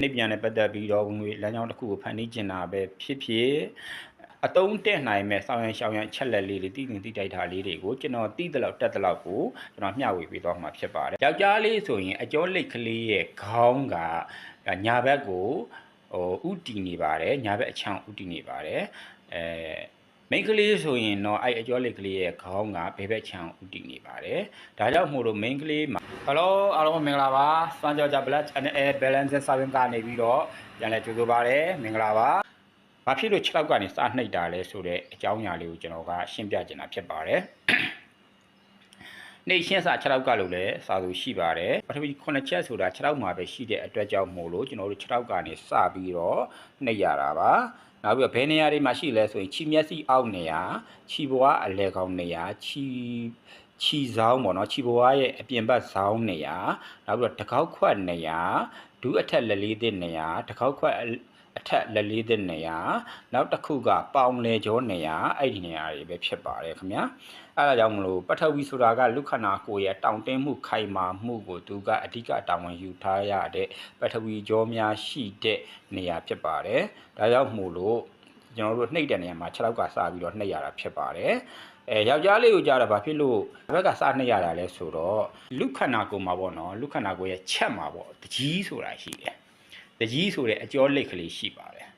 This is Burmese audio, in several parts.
နေ့ပြန်နဲ့ပတ်သက်ပြီးတော့ဝင်ငွေလမ်းကြောင်းတစ်ခုကိုဖန်တီးကျင်တာပဲဖြစ်ဖြစ်အတုံးတက်နိုင်မဲ့ဆောင်ရန်ရှောင်ရန်ချက်လက်လေးတွေတည်တင်တည်တိုက်တာလေးတွေကိုကျွန်တော်တည်တဲ့လောက်တက်တဲ့လောက်ကိုကျွန်တော်မျှဝေပေးသွားမှာဖြစ်ပါတယ်ယောက်ျားလေးဆိုရင်အကျော်လိတ်ကလေးရဲ့ခေါင်းကညာဘက်ကိုဥတီနေပါတယ်ညာဘက်အချောင်ဥတီနေပါတယ်မိန်းကလေးဆိုရင်တော့အဲ့အကျော်လိတ်ကလေးရဲ့ခေါင်းကဘယ်ဘက်ချောင်ဥတီနေပါတယ်ဒါကြောင့်မို့လို့မိန်းကလေးမှာဟယ်လိုအားလုံးမင်္ဂလာပါစွမ်းကြောကြ Black and Air Balance စာဝင်ကနေပြီးတော့ပြန်လည်ကြိုဆိုပါရစေမင်္ဂလာပါဘာဖြစ်လို့6လောက်ကနေစနှိပ်တာလဲဆိုတဲ့အကြောင်းအရာလေးကိုကျွန်တော်ကရှင်းပြချင်တာဖြစ်ပါတယ်နေရှင်းစာ6လောက်ကလို့လည်းစာသူရှိပါတယ်ပထမ9ချက်ဆိုတာ6လောက်မှာပဲရှိတဲ့အတွက်ကြောင့်မို့လို့ကျွန်တော်တို့6လောက်ကနေစပြီးတော့နှိပ်ရတာပါနောက်ပြီးတော့ဘယ်နေရာတွေမှာရှိလဲဆိုရင်ခြိမျက်စိအောက်နေရာခြိဘွားအလဲကောင်းနေရာခြီဆောင်ပေါ့နော်ခြီဘွားရဲ့အပြင်ဘက်ဆောင်နေရာနောက်ပြီးတော့တကောက်ခွက်နေရာဒူးအထက်လက်လေးတဲ့နေရာတကောက်ခွက်အထက်လက်လေးတဲ့နေရာနောက်တစ်ခုကပေါင်လေကျောနေရာအဲ့ဒီနေရာတွေပဲဖြစ်ပါတယ်ခင်ဗျာအဲ့ဒါကြောင့်မလို့ပထဝီဆိုတာကလူခန္ဓာကိုယ်ရဲ့တောင့်တင်းမှုခိုင်မာမှုကိုသူကအဓိကတာဝန်ယူထားရတဲ့ပထဝီကျောများရှိတဲ့နေရာဖြစ်ပါတယ်ဒါကြောင့်မို့လို့ကျွန်တော်တို့နှိပ်တဲ့နေရာမှာ6လောက်ကစပြီးတော့နှိပ်ရတာဖြစ်ပါတယ်ယောက်ျားလေးကိုကြားတော့ဘာဖြစ်လို့ဘက်ကစနှိပ်ရတာလဲဆိုတော့လူခန္ဓာကိုယ်မှာပေါ့နော်လူခန္ဓာကိုယ်ရဲ့ချက်မှာပေါ့တကြီးဆိုတာရှိတယ်တကြီးဆိုတဲ့အကျော်လိတ်ကလေးရှိပါတယ်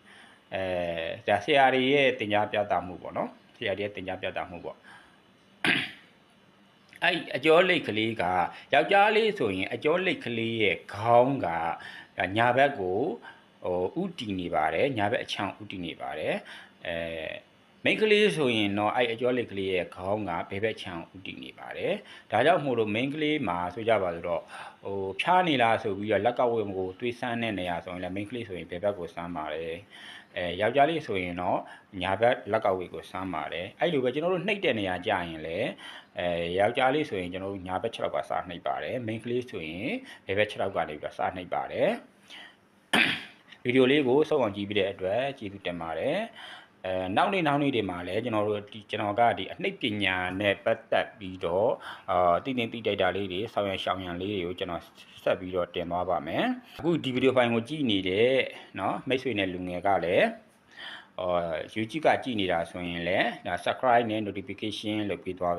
ဒါဆရာတွေရဲ့တင် जा ပြတာမှုပေါ့နော်ဆရာတွေရဲ့တင် जा ပြတာမှုပေါ့အဲ့အကျော်လိတ်ကလေးကယောက်ျားလေးဆိုရင်အကျော်လိတ်ကလေးရဲ့ခေါင်းကညာဘက်ကိုဥတီနေပါတယ်ညာဘက်အချောင်ဥတီနေပါတယ်မိန်းကလေးဆိုရင်တော့အဲ့အကျော်လိတ်ကလေးရဲ့ခေါင်းကဘယ်ဘက်ချောင်ဥတီနေပါတယ်ဒါကြောင့်မို့လို့မိန်းကလေးမှာဆိုကြပါဆိုတော့ဖြားနေလားဆိုပြီးတော့လက်ကဝဲကိုတွေးဆန်းတဲ့နေရာဆိုရင်လည်းမိန်းကလေးဆိုရင်ဘယ်ဘက်ကိုဆန်းပါတယ်ယောက်ျားလေးဆိုရင်တော့ညာဘက်လက်ကဝဲကိုဆန်းပါတယ်အဲ့လိုပဲကျွန်တော်တို့နှိပ်တဲ့နေရာကြာရင်လည်းယောက်ျားလေးဆိုရင်ကျွန်တော်တို့ညာဘက်6လောက်ကစနှိပ်ပါတယ်မိန်းကလေးဆိုရင်ဘယ်ဘက်6လောက်ကနေပြီးတော့စနှိပ်ပါတယ်ဗီဒီယိုလေးကိုစောင့်အောင်ကြည့်ပြီးတဲ့အတွက်ကျေးဇူးတင်ပါတယ်နောက်နေ့တွေမှာလည်းကျွန်တော်ကဒီအနှိပ်ပညာနဲ့ပတ်သက်ပြီးတော့တည်တည်တိုက်တာလေးတွေဆောင်းရရှောင်းရန်လေးတွေကိုကျွန်တော်ဆက်ပြီးတော့တင်သွားပါမယ်အခုဒီဗီဒီယိုဖိုင်ကိုကြည့်နေတဲ့เนาะမိတ်ဆွေနဲ့လူငယ်ကလည်းYouTube ကကြည့်နေတာဆိုရင်လည်းဒါ subscribe နဲ့ notification လုပ်ပေးသွား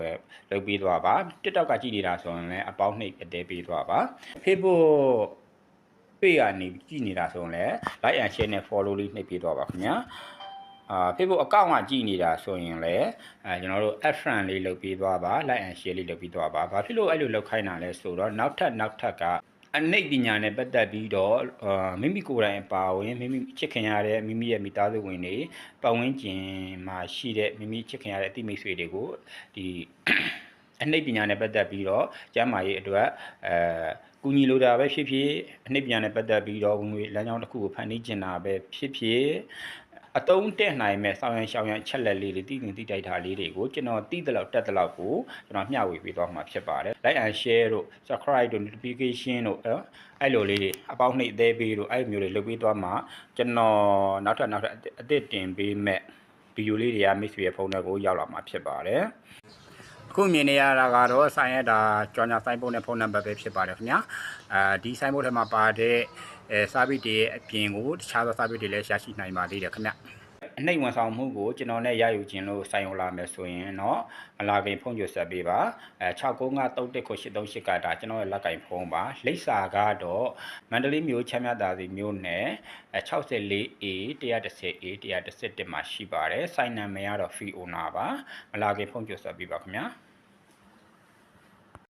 ပါ TikTok ကကြည့်နေတာဆိုရင်လည်းအပေါင်းနှိပ်အတဲပေးသွားပါ Facebook ပေးကနေကြည့်နေတာဆိုရင်လည်း like and share နဲ့ follow လေးနှိပ်ပေးသွားပါခင်ဗျာFacebook account ကကြည့်နေတာဆိုရင်လည်းကျွန်တော်တို့ add friend လေးလုပ်ပေးသွားပါ like and share လေးလုပ်ပေးသွားပါဘာဖြစ်လို့အဲ့လိုလုပ်ခိုင်းတာလဲဆိုတော့နောက်ထပ်ကအနှိပ်ပညာနဲ့ပတ်သက်ပြီးတော့မိမိကိုယ်တိုင်အပါဝင်မိမိချစ်ခင်ရတဲ့မိမိရဲ့မိသားစုဝင်တွေပတ်ဝန်းကျင်မှာရှိတဲ့မိမိချစ်ခင်ရတဲ့အတိမိတ်ဆွေတွေကိုဒီအနှိပ်ပညာနဲ့ပတ်သက်ပြီးတော့ကျမ်းမာရေးအတွက်ကူညီလိုတာပဲဖြစ်ဖြစ်အနှိပ်ပညာနဲ့ပတ်သက်ပြီးတော့ဝင်ငွေလမ်းကြောင်းတစ်ခုကိုဖန်တီးကျင်တာပဲဖြစ်ဖြစ်အတုံးတက်နိုင်မဲ့ဆောင်ရန်ရှောင်ရန်ချက်လက်လေးတွေတည်တင်တည်တိုက်တာလေးတွေကိုကျွန်တော်တည်တဲ့လောက်တက်တဲ့လောက်ကိုကျွန်တော်မျှဝေပေးသွားမှာဖြစ်ပါတယ် like and share တို့ subscribe တို့ notification တို့အဲ့လိုလေးတွေအပေါင်းနှိပ်သေးပေးတို့အဲ့မျိုးတွေလုပ်ပေးသွားမှာကျွန်တော်နောက်ထပ်အသစ်တင်ပေးမဲ့ဗီဒီယိုလေးတွေကမိတ်ဆွေရဲ့ဖုန်းထဲကိုရောက်လာမှာဖြစ်ပါတယ်အခုမြင်နေရတာကတော့ဆိုင်ရတာကြော်ညာဆိုင်ပုတ်နဲ့ဖုန်းနံပါတ်ပဲဖြစ်ပါတယ်ခင်ဗျာဒီဆိုင်ပုတ်ထဲမှာပါတဲ့service တွေအပြင်ကိုတခြားသော service တွေလည်းရရှိနိုင်ပါသေးတယ်ခင်ဗျအနှိပ်ဝန်ဆောင်မှုကိုကျွန်တော်နဲ့ရယူခြင်းလို့ဆိုင်အောင်လာမယ်ဆိုရင်เนาะမလာခင်ဖုန်းကြဆက်ပေးပါ695319838ကဒါကျွန်တော်ရဲ့လက်ကင်ဖုန်းပါလိပ်စာကတော့မန္တလေးမြို့ချမ်းမြသာစီမြို့နယ်64A 110A 111မှာရှိပါတယ်ဆိုင်နာမည်ကတော့ free owner ပါမလာခင်ဖုန်းကြဆက်ပေးပါခင်ဗျာ